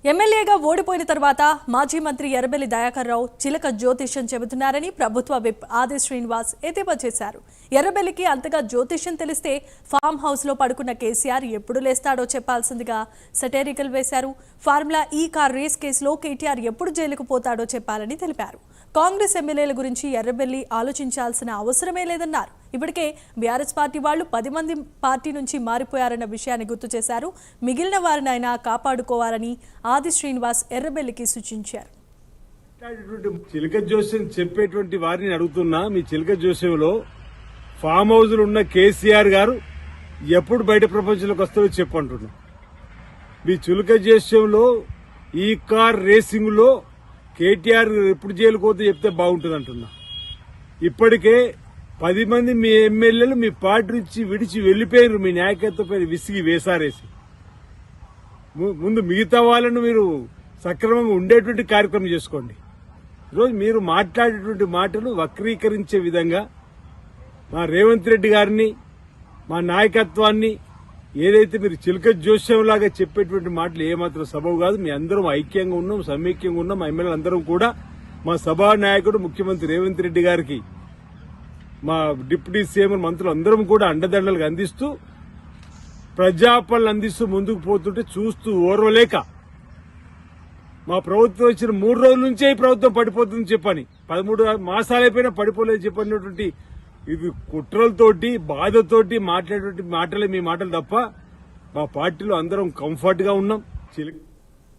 ఎమ్మెల్యేగా ఓడిపోయిన తర్వాత మాజీ మంత్రి ఎర్రబెల్లి దయాకర్ రావు చిలక జ్యోతిష్యం చెబుతున్నారని ప్రభుత్వ విప్ ఆది శ్రీనివాస్ ఎద్దేవా చేశారు. ఎర్రబెల్లికి అంతగా జ్యోతిష్యం తెలిస్తే ఫామ్ హౌస్ లో పడుకున్న కేసీఆర్ ఎప్పుడు లేస్తాడో చెప్పాల్సిందిగా సెటైరికల్ వేశారు. ఫార్ములా ఈ కార్ రేస్ కేసులో కేటీఆర్ ఎప్పుడు జైలుకు పోతాడో చెప్పాలని తెలిపారు. కాంగ్రెస్ ఎమ్మెల్యేల గురించి ఎర్రబెల్లి ఆలోచించాల్సిన అవసరమే లేదన్నారు. ఇప్పటికే బీఆర్ఎస్ పార్టీ వాళ్లు 10 మంది పార్టీ నుంచి మారిపోయారన్న విషయాన్ని గుర్తు చేశారు. మిగిలిన వారినైనా కాపాడుకోవాలని ఆది శ్రీనివాస్ ఎర్రబెల్లికి సూచించారు. చిలక జోస్యం చెప్పేటువంటి వారిని అడుగుతున్నా, మీ చిలక జోస్యంలో ఫామ్ హౌస్ లో ఉన్న కేసీఆర్ గారు ఎప్పుడు బయట ప్రపంచంలోకి వస్తారో చెప్పంటున్నా. మీ చిలక జోస్యంలో ఈ కార్ రేసింగ్ లో కేటీఆర్ ఎప్పుడు జైలుకు పోతే చెప్తే బాగుంటుంది అంటున్నా. ఇప్పటికే 10 మంది మీ ఎమ్మెల్యేలు మీ పార్టీ నుంచి విడిచి వెళ్లిపోయారు. మీ నాయకత్వంపై విసిగి వేసారేసి ముందు మిగతా వాళ్ళను మీరు సక్రమంగా ఉండేటువంటి కార్యక్రమం చేసుకోండి. ఈరోజు మీరు మాట్లాడేటువంటి మాటలు వక్రీకరించే విధంగా మా రేవంత్ రెడ్డి గారిని, మా నాయకత్వాన్ని ఏదైతే మీరు చిలక జోస్యంలాగా చెప్పేటువంటి మాటలు ఏమాత్రం సబబు కాదు. మీ అందరం ఐక్యంగా ఉన్నాం, సమైక్యంగా ఉన్నాం. మా ఎమ్మెల్యేలు అందరం కూడా మా సభా నాయకుడు ముఖ్యమంత్రి రేవంత్ రెడ్డి గారికి, మా డిప్యూటీ సీఎం మంత్రులు అందరం కూడా అండదండలుగా అందిస్తూ ప్రజాపాలన అందిస్తూ ముందుకు పోతుంటే చూస్తూ ఓర్వలేక మా ప్రభుత్వం వచ్చిన 3 రోజుల నుంచే ఈ ప్రభుత్వం పడిపోతుంది చెప్పని, 13 మాసాలైపోయినా పడిపోలేదు చెప్పినటువంటి ఇది కుట్రలతోటి బాధతోటి మాట్లాడేటువంటి మాటలే మీ మాటలు తప్ప మా పార్టీలో అందరం కంఫర్ట్ గా ఉన్నాం.